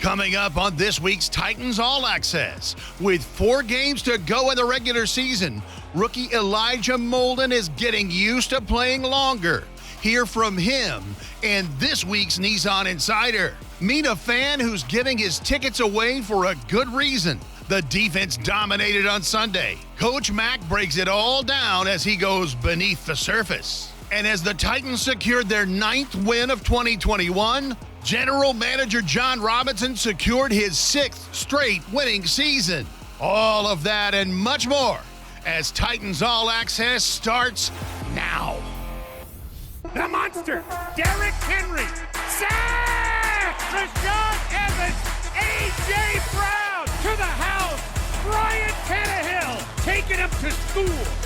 Coming up on this week's Titans All Access, with 4 games to go in the regular season, rookie Elijah Molden is getting used to playing longer. Hear from him and this week's Nissan Insider. Meet a fan who's giving his tickets away for a good reason. The defense dominated on Sunday. Coach Mack breaks it all down as he goes beneath the surface. And as the Titans secured their 9th win of 2021, General Manager John Robinson secured his 6th straight winning season. All of that and much more as Titans All Access starts now. The monster, Derrick Henry, sack! Rashawn Evans, A.J. Brown to the house, Ryan Tannehill taking him to school.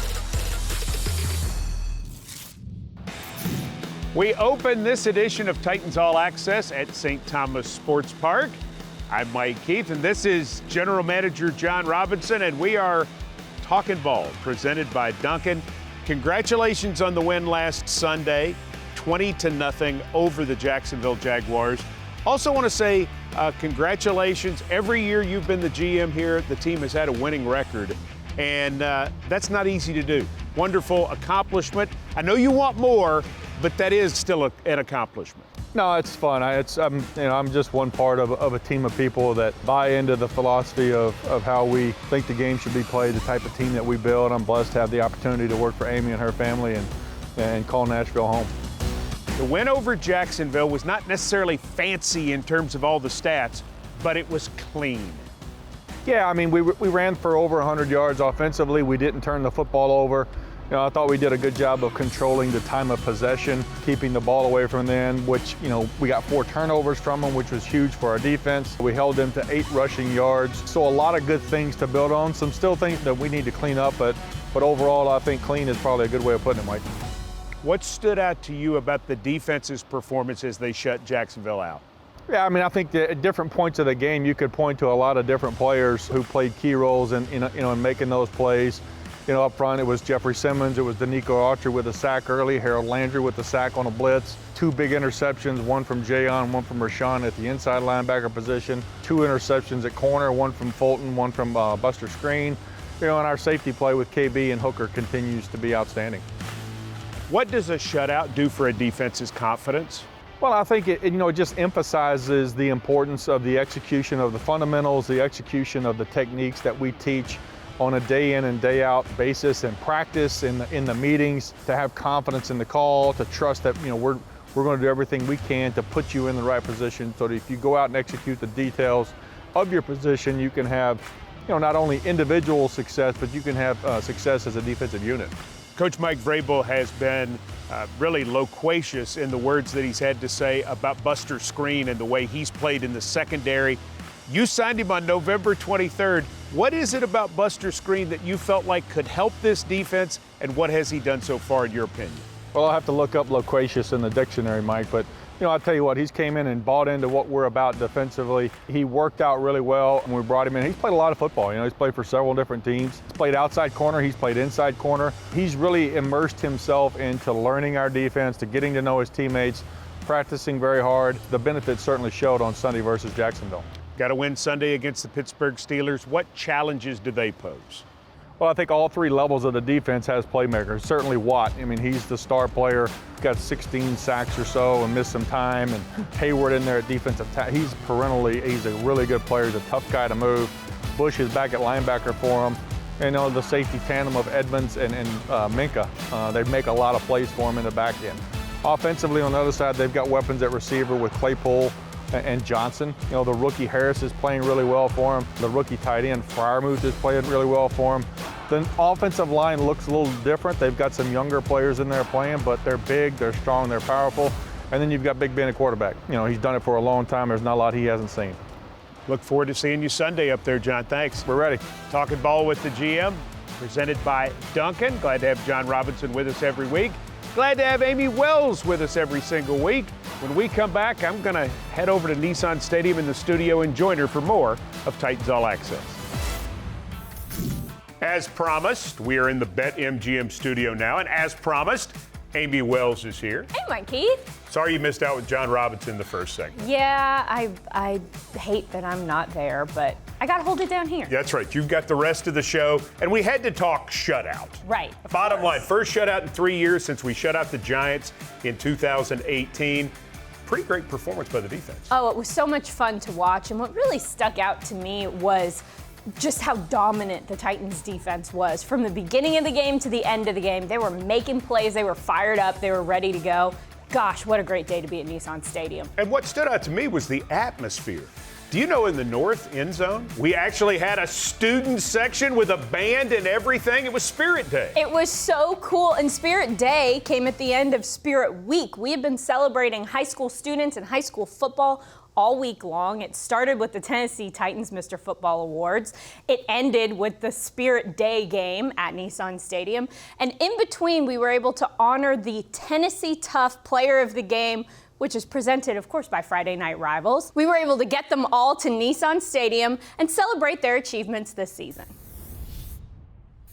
We open this edition of Titans All Access at St. Thomas Sports Park. I'm Mike Keith, and this is General Manager John Robinson, and we are talking ball, presented by Duncan. Congratulations on the win last Sunday, 20-0 over the Jacksonville Jaguars. Also want to say congratulations. Every year you've been the GM here, the team has had a winning record, and that's not easy to do. Wonderful accomplishment. I know you want more, but that is still an accomplishment. No, it's fun. I'm just one part of a team of people that buy into the philosophy of how we think the game should be played, the type of team that we build. I'm blessed to have the opportunity to work for Amie and her family and call Nashville home. The win over Jacksonville was not necessarily fancy in terms of all the stats, but it was clean. Yeah, I mean, we ran for over 100 yards offensively. We didn't turn the football over. You know, I thought we did a good job of controlling the time of possession, keeping the ball away from them, which, you know, we got 4 turnovers from them, which was huge for our defense. We held them to 8 rushing yards. So a lot of good things to build on. Some still things that we need to clean up, but overall, I think clean is probably a good way of putting it, Mike. What stood out to you about the defense's performance as they shut Jacksonville out? Yeah, I mean, I think that at different points of the game, you could point to a lot of different players who played key roles in making those plays. You know, up front, it was Jeffrey Simmons, it was Danico Archer with a sack early, Harold Landry with the sack on a blitz, 2 big interceptions, one from Jayon, one from Rashawn at the inside linebacker position, 2 interceptions at corner, one from Fulton, one from Buster Screen. You know, and our safety play with KB and Hooker continues to be outstanding. What does a shutout do for a defense's confidence? Well, I think it just emphasizes the importance of the execution of the fundamentals, the execution of the techniques that we teach on a day in and day out basis in practice, in the meetings, to have confidence in the call, to trust that, you know, we're going to do everything we can to put you in the right position so that if you go out and execute the details of your position, you can have, you know, not only individual success, but you can have success as a defensive unit. Coach Mike Vrabel has been really loquacious in the words that he's had to say about Buster Screen and the way he's played in the secondary. You signed him on November 23rd. What is it about Buster Screen that you felt like could help this defense, and what has he done so far in your opinion? Well, I'll have to look up loquacious in the dictionary, Mike, but you know, I'll tell you what, he's came in and bought into what we're about defensively. He worked out really well when we brought him in. He's played a lot of football. You know, he's played for several different teams. He's played outside corner, he's played inside corner. He's really immersed himself into learning our defense, to getting to know his teammates, practicing very hard. The benefits certainly showed on Sunday versus Jacksonville. Got to win Sunday against the Pittsburgh Steelers. What challenges do they pose? Well, I think all 3 levels of the defense has playmakers. Certainly Watt. I mean, he's the star player. Got 16 sacks or so and missed some time. And Hayward in there at defensive tackle. He's a really good player. He's a tough guy to move. Bush is back at linebacker for him. And, you know, the safety tandem of Edmonds and Minka. They make a lot of plays for him in the back end. Offensively, on the other side, they've got weapons at receiver with Claypool and Johnson. You know, the rookie Harris is playing really well for him. The rookie tight end Freiermuth is playing really well for him. The offensive line looks a little different. They've got some younger players in there playing, but they're big, they're strong, they're powerful. And then you've got Big Ben at quarterback. You know, he's done it for a long time. There's not a lot he hasn't seen. Look forward to seeing you Sunday up there, John. Thanks. We're ready. Talking ball with the GM. presented by Duncan. Glad to have John Robinson with us every week. Glad to have Amie Wells with us every single week. When we come back, I'm going to head over to Nissan Stadium in the studio and join her for more of Titans All Access. As promised, we are in the BetMGM studio now, and as promised, Amie Wells is here. Hey, Mike Keith. Sorry you missed out with John Robinson the first segment. Yeah, I hate that I'm not there, but I got to hold it down here. That's right. You've got the rest of the show, and we had to talk shutout. Right. Bottom line, first shutout in 3 years since we shut out the Giants in 2018. Pretty great performance by the defense. Oh, it was so much fun to watch, and what really stuck out to me was just how dominant the Titans defense was. From the beginning of the game to the end of the game, they were making plays, they were fired up, they were ready to go. Gosh, what a great day to be at Nissan Stadium. And what stood out to me was the atmosphere. Do you know in the north end zone, we actually had a student section with a band and everything? It was Spirit Day. It was so cool, and Spirit Day came at the end of Spirit Week. We have been celebrating high school students and high school football all week long. It started with the Tennessee Titans Mr. Football Awards. It ended with the Spirit Day game at Nissan Stadium. And in between, we were able to honor the Tennessee Tough Player of the Game, which is presented, of course, by Friday Night Rivals. We were able to get them all to Nissan Stadium and celebrate their achievements this season.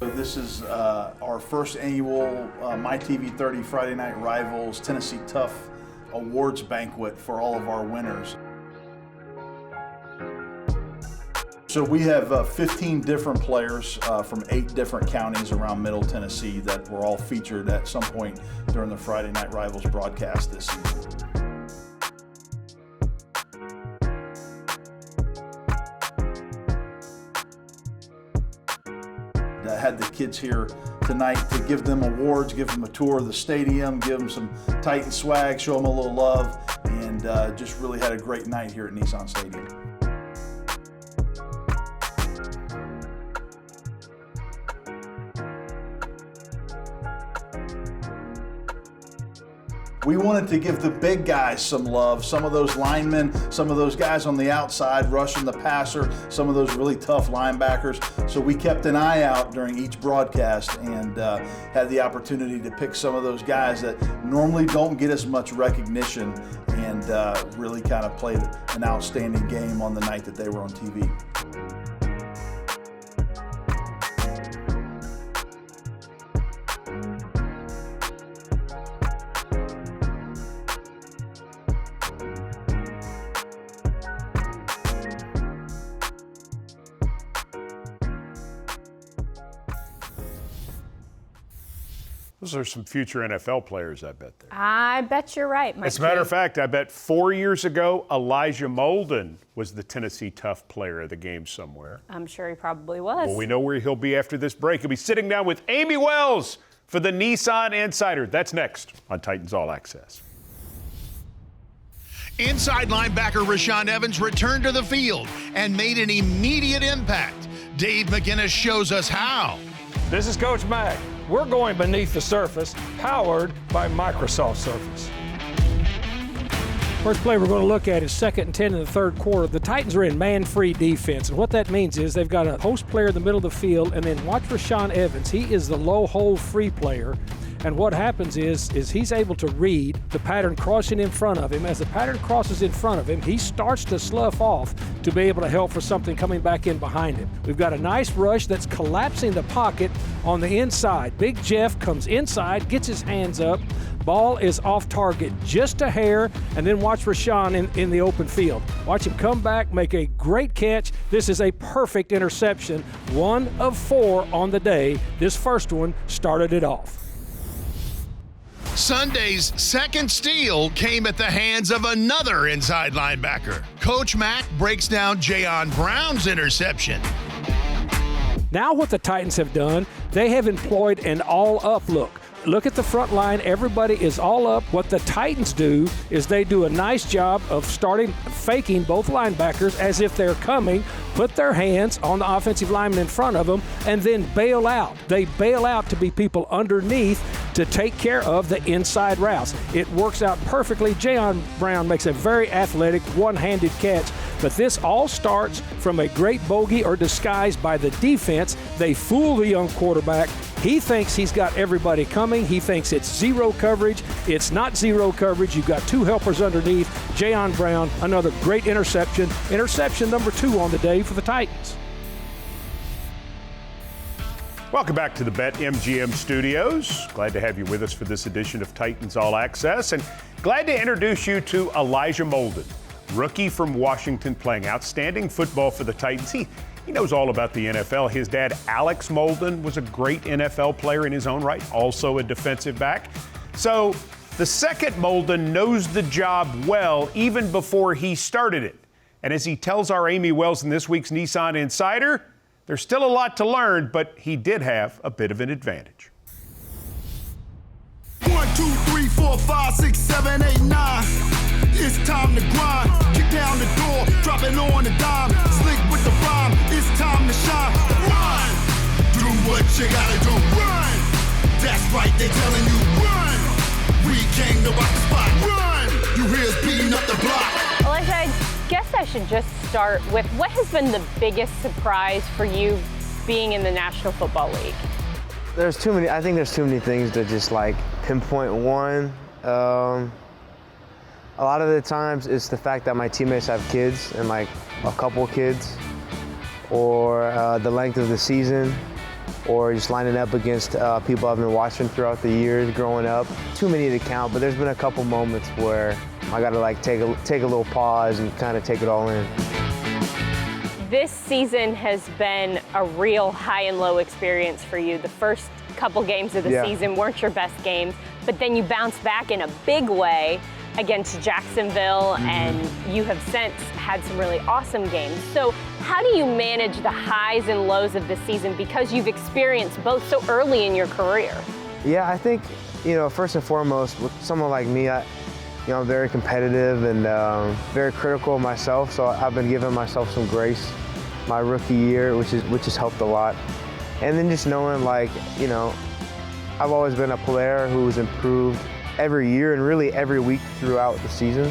This is our first annual MyTV30 Friday Night Rivals Tennessee Tough Awards banquet for all of our winners. So we have 15 different players from 8 different counties around Middle Tennessee that were all featured at some point during the Friday Night Rivals broadcast this season. I had the kids here tonight to give them awards, give them a tour of the stadium, give them some Titan swag, show them a little love, and just really had a great night here at Nissan Stadium. We wanted to give the big guys some love, some of those linemen, some of those guys on the outside rushing the passer, some of those really tough linebackers. So we kept an eye out during each broadcast and had the opportunity to pick some of those guys that normally don't get as much recognition and really kind of played an outstanding game on the night that they were on TV. Those are some future NFL players, I bet there. I bet you're right, Mike. As a matter of fact, I bet 4 years ago, Elijah Molden was the Tennessee Tough Player of the game somewhere. I'm sure he probably was. Well, we know where he'll be after this break. He'll be sitting down with Amie Wells for the Nissan Insider. That's next on Titans All Access. Inside linebacker Rashaan Evans returned to the field and made an immediate impact. Dave McGinnis shows us how. This is Coach Mack. We're going beneath the surface, powered by Microsoft Surface. First play we're going to look at is 2nd and 10 in the third quarter. The Titans are in man-free defense, and what that means is they've got a post player in the middle of the field, and then watch Rashaan Evans. He is the low hole free player, and what happens is he's able to read the pattern crossing in front of him. As the pattern crosses in front of him, he starts to slough off to be able to help for something coming back in behind him. We've got a nice rush that's collapsing the pocket on the inside. Big Jeff comes inside, gets his hands up. Ball is off target just a hair, and then watch Rashaan in the open field. Watch him come back, make a great catch. This is a perfect interception, 1 of 4 on the day. This first one started it off. Sunday's second steal came at the hands of another inside linebacker. Coach Mack breaks down Jayon Brown's interception. Now what the Titans have done, they have employed an all-up look. Look at the front line. Everybody is all up. What the Titans do is they do a nice job of faking both linebackers as if they're coming, put their hands on the offensive lineman in front of them, and then bail out. They bail out to be people underneath to take care of the inside routes. It works out perfectly. Jayon Brown makes a very athletic one-handed catch But this all starts from a great bogey or disguise by the defense. They fool the young quarterback. He thinks he's got everybody coming. He thinks it's zero coverage. It's not zero coverage. You've got two helpers underneath. Jayon Brown, another great interception. Interception number 2 on the day for the Titans. Welcome back to the BetMGM studios. Glad to have you with us for this edition of Titans All Access, and glad to introduce you to Elijah Molden, rookie from Washington, playing outstanding football for the Titans. He knows all about the NFL. His dad, Alex Molden, was a great NFL player in his own right, also a defensive back. So the second Molden knows the job well even before he started it. And as he tells our Amie Wells in this week's Nissan Insider, there's still a lot to learn, but he did have a bit of an advantage. 1, 2, 3, 4, 5, 6, 7, 8, 9. It's time to grind. Kick down the door, drop it on the dime. Slick with the rhyme. It's time to shine. Run. Do what you gotta do. Run. That's right, they telling you run. We came to rock the spot. Run. You hear us beating up the block. Elijah, I guess I should just start with what has been the biggest surprise for you being in the National Football League? I think there's too many things to just like pinpoint one. A lot of the times it's the fact that my teammates have kids and like a couple kids, or the length of the season, or just lining up against people I've been watching throughout the years growing up. Too many to count, but there's been a couple moments where I gotta like take a little pause and kind of take it all in. This season has been a real high and low experience for you. The first couple games of the season weren't your best games, but then you bounced back in a big way against Jacksonville, and you have since had some really awesome games. So how do you manage the highs and lows of the season, because you've experienced both so early in your career? Yeah, I think, first and foremost, with someone like me, I'm very competitive and very critical of myself, so I've been giving myself some grace my rookie year, which has helped a lot. And then just knowing, I've always been a player who's improved every year and really every week throughout the season.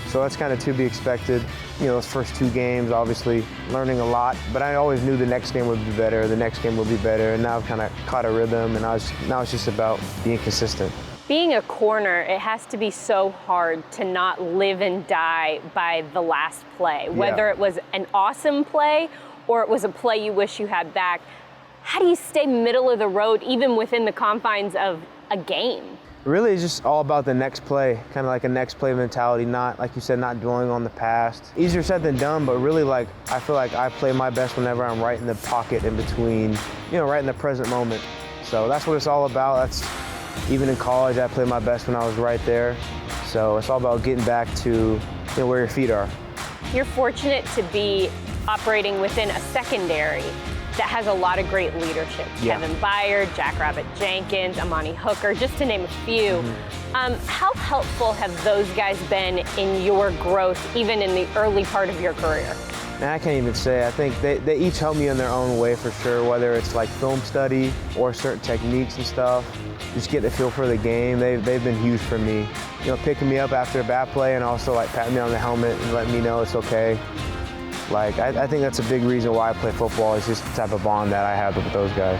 So that's kind of to be expected. Those first 2 games, obviously learning a lot, but I always knew the next game would be better, and now I've kind of caught a rhythm, and now it's just about being consistent. Being a corner, it has to be so hard to not live and die by the last play, whether it was an awesome play or it was a play you wish you had back. How do you stay middle of the road even within the confines of a game? Really, it's just all about the next play, kind of like a next play mentality, not, like you said, not dwelling on the past. Easier said than done, but really, I feel like I play my best whenever I'm right in the pocket in between, right in the present moment. So that's what it's all about. Even in college, I played my best when I was right there. So it's all about getting back to where your feet are. You're fortunate to be operating within a secondary that has a lot of great leadership. Kevin Bayerd, Jackrabbit Jenkins, Amani Hooker, just to name a few. How helpful have those guys been in your growth, even in the early part of your career? Man, I can't even say. I think they each help me in their own way for sure, whether it's like film study or certain techniques and stuff. Just get a feel for the game. They've been huge for me. Picking me up after a bad play and also patting me on the helmet and letting me know it's okay. I think that's a big reason why I play football. It's just the type of bond that I have with those guys.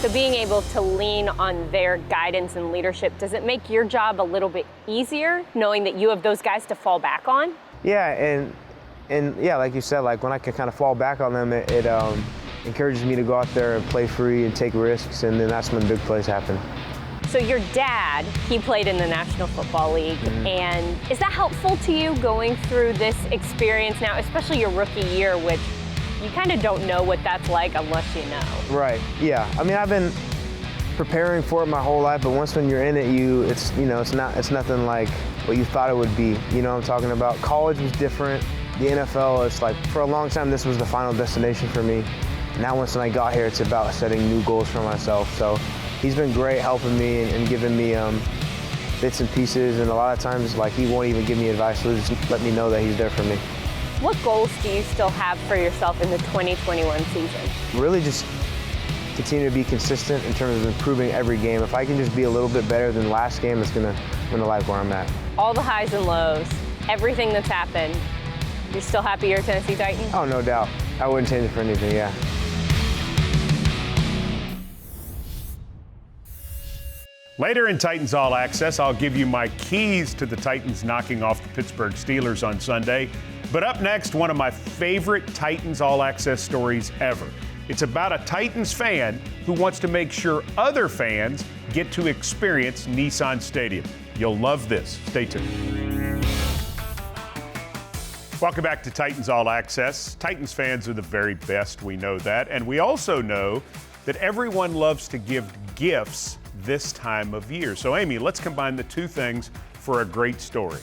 So being able to lean on their guidance and leadership, does it make your job a little bit easier knowing that you have those guys to fall back on? Yeah, and yeah, like you said, when I can kind of fall back on them, it encourages me to go out there and play free and take risks, and then that's when big plays happen. So your dad, he played in the National Football League, and is that helpful to you going through this experience now, especially your rookie year, which you kind of don't know what that's like unless you know? Right, yeah. I mean, I've been preparing for it my whole life, but once when you're in it, it's nothing like what you thought it would be. You know what I'm talking about? College was different. The NFL is for a long time, this was the final destination for me. Now once I got here, it's about setting new goals for myself. So he's been great helping me and giving me bits and pieces, and a lot of times he won't even give me advice, he'll just let me know that he's there for me. What goals do you still have for yourself in the 2021 season? Really just continue to be consistent in terms of improving every game. If I can just be a little bit better than last game, I'm gonna like where I'm at. All the highs and lows, everything that's happened, You're still happy you're a Tennessee Titan? Oh, no doubt. I wouldn't change it for anything, yeah. Later in Titans All Access, I'll give you my keys to the Titans knocking off the Pittsburgh Steelers on Sunday. But up next, one of my favorite Titans All Access stories ever. It's about a Titans fan who wants to make sure other fans get to experience Nissan Stadium. You'll love this. Stay tuned. Welcome back to Titans All Access. Titans fans are the very best, we know that. And we also know that everyone loves to give gifts this time of year. So, Amy, let's combine the two things for a great story.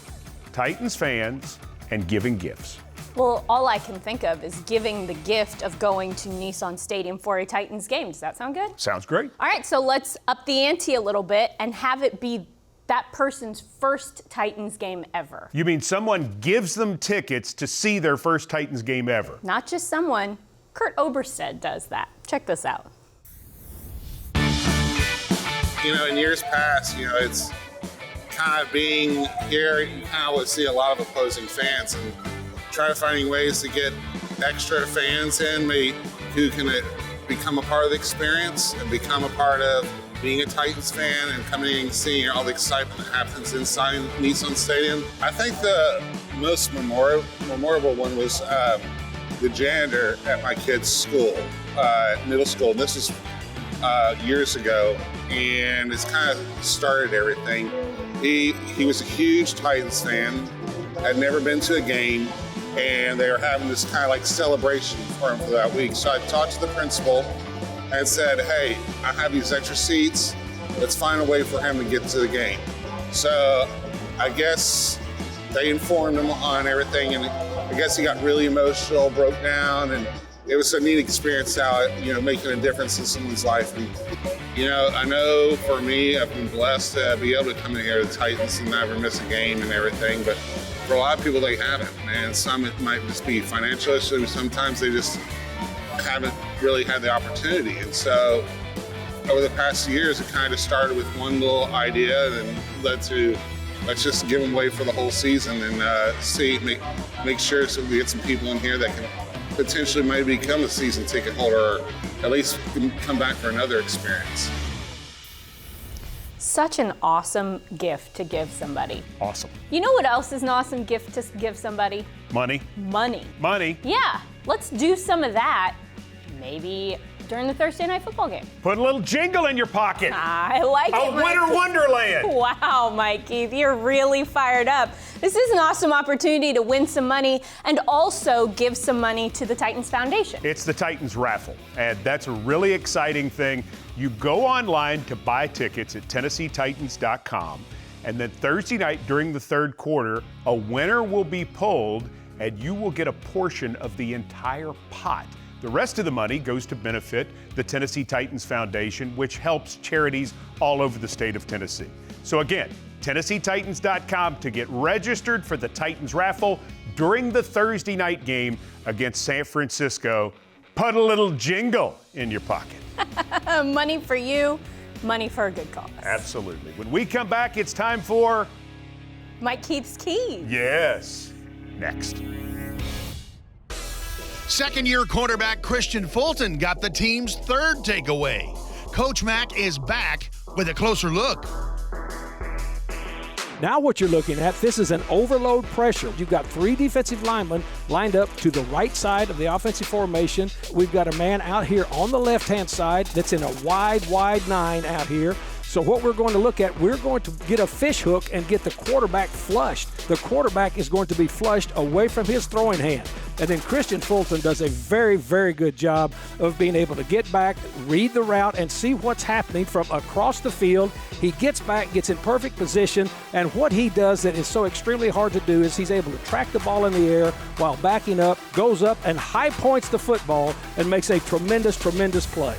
Titans fans and giving gifts. Well, all I can think of is giving the gift of going to Nissan Stadium for a Titans game. Does that sound good? Sounds great. All right, so let's up the ante a little bit and have it be that person's first Titans game ever. You mean someone gives them tickets to see their first Titans game ever? Not just someone. Kurt Oberstead does that. Check this out. You know, in years past, you know, it's kind of being here, you kind of would see a lot of opposing fans and try to finding ways to get extra fans in, maybe who can become a part of the experience and become a part of being a Titans fan and coming in and seeing all the excitement that happens inside Nissan Stadium. I think the most memorable one was the janitor at my kid's school, middle school. This is years ago, and it's kind of started everything. He was a huge Titans fan, had never been to a game, and they were having this kind of like celebration for him for that week. So I talked to the principal and said, hey, I have these extra seats. Let's find a way for him to get to the game. So I guess they informed him on everything, and I guess he got really emotional, broke down, and it was a neat experience out, you know, making a difference in someone's life. And, you know, I know for me, I've been blessed to be able to come in here to the Titans and never miss a game and everything, but for a lot of people, they haven't. And some, it might just be financial issues. Sometimes they just haven't really had the opportunity. And so over the past years, it kind of started with one little idea and then led to, let's just give them away for the whole season and make sure so we get some people in here that can potentially maybe become a season ticket holder or at least come back for another experience. Such an awesome gift to give somebody. Awesome. You know what else is an awesome gift to give somebody? Money. Money. Money. Yeah, let's do some of that maybe during the Thursday night football game. Put a little jingle in your pocket. I like it. A winter wonderland. Wow, Mike Keith, you're really fired up. This is an awesome opportunity to win some money and also give some money to the Titans Foundation. It's the Titans Raffle, and that's a really exciting thing. You go online to buy tickets at TennesseeTitans.com, and then Thursday night during the third quarter, a winner will be pulled, and you will get a portion of the entire pot. The rest of the money goes to benefit the Tennessee Titans Foundation, which helps charities all over the state of Tennessee. So again, TennesseeTitans.com to get registered for the Titans Raffle during the Thursday night game against San Francisco. Put a little jingle in your pocket. Money for you, money for a good cause. Absolutely. When we come back, it's time for Mike Keith's Keys. Yes, next. Second-year quarterback Christian Fulton got the team's third takeaway. Coach Mack is back with a closer look. Now what you're looking at, this is an overload pressure. You've got three defensive linemen lined up to the right side of the offensive formation. We've got a man out here on the left-hand side that's in a wide 9 out here. So what we're going to look at, we're going to get a fish hook and get the quarterback flushed. The quarterback is going to be flushed away from his throwing hand. And then Christian Fulton does a very, very good job of being able to get back, read the route, and see what's happening from across the field. He gets back, gets in perfect position, and what he does that is so extremely hard to do is he's able to track the ball in the air while backing up, goes up and high points the football and makes a tremendous, tremendous play.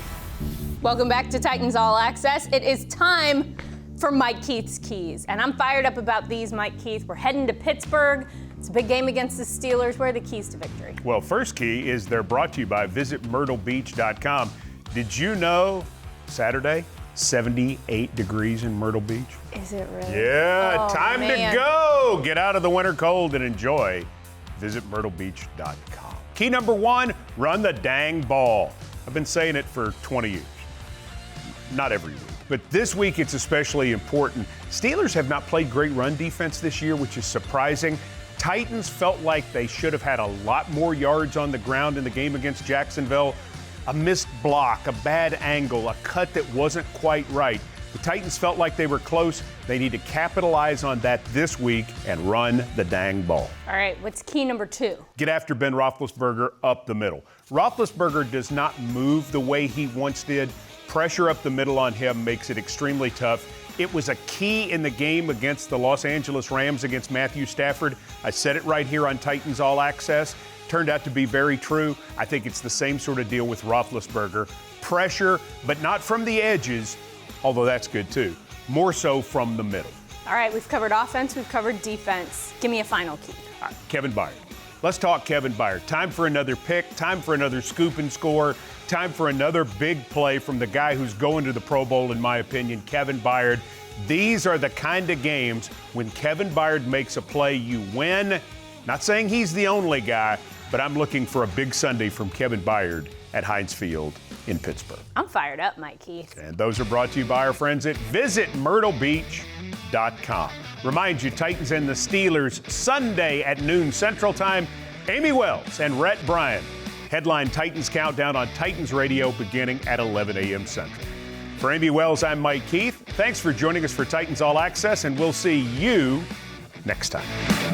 Welcome back to Titans All Access. It is time for Mike Keith's Keys. And I'm fired up about these, Mike Keith. We're heading to Pittsburgh. It's a big game against the Steelers. Where are the keys to victory? Well, first key is they're brought to you by visitmyrtlebeach.com. Did you know Saturday, 78 degrees in Myrtle Beach? Is it really? Yeah, Oh, time man. to go. Get out of the winter cold and enjoy visit myrtlebeach.com. Key number 1, run the dang ball. I've been saying it for 20 years. Not every week, but this week it's especially important. Steelers have not played great run defense this year, which is surprising. Titans felt like they should have had a lot more yards on the ground in the game against Jacksonville. A missed block, a bad angle, a cut that wasn't quite right. The Titans felt like they were close. They need to capitalize on that this week and run the dang ball. All right, what's key number 2? Get after Ben Roethlisberger up the middle. Roethlisberger does not move the way he once did. Pressure up the middle on him makes it extremely tough. It was a key in the game against the Los Angeles Rams against Matthew Stafford. I said it right here on Titans All Access. Turned out to be very true. I think it's the same sort of deal with Roethlisberger. Pressure, but not from the edges, although that's good too. More so from the middle. All right, we've covered offense, we've covered defense. Give me a final key. All right, Kevin Bayerd. Let's talk Kevin Bayerd. Time for another pick, time for another scoop and score, time for another big play from the guy who's going to the Pro Bowl, in my opinion, Kevin Bayerd. These are the kind of games when Kevin Bayerd makes a play, you win. Not saying he's the only guy, but I'm looking for a big Sunday from Kevin Bayerd at Heinz Field in Pittsburgh. I'm fired up, Mike Keith. And those are brought to you by our friends at visitmyrtlebeach.com. Remind you, Titans and the Steelers Sunday at noon Central Time. Amie Wells and Rhett Bryan headline Titans Countdown on Titans Radio beginning at 11 a.m. Central. For Amie Wells, I'm Mike Keith. Thanks for joining us for Titans All Access, and we'll see you next time.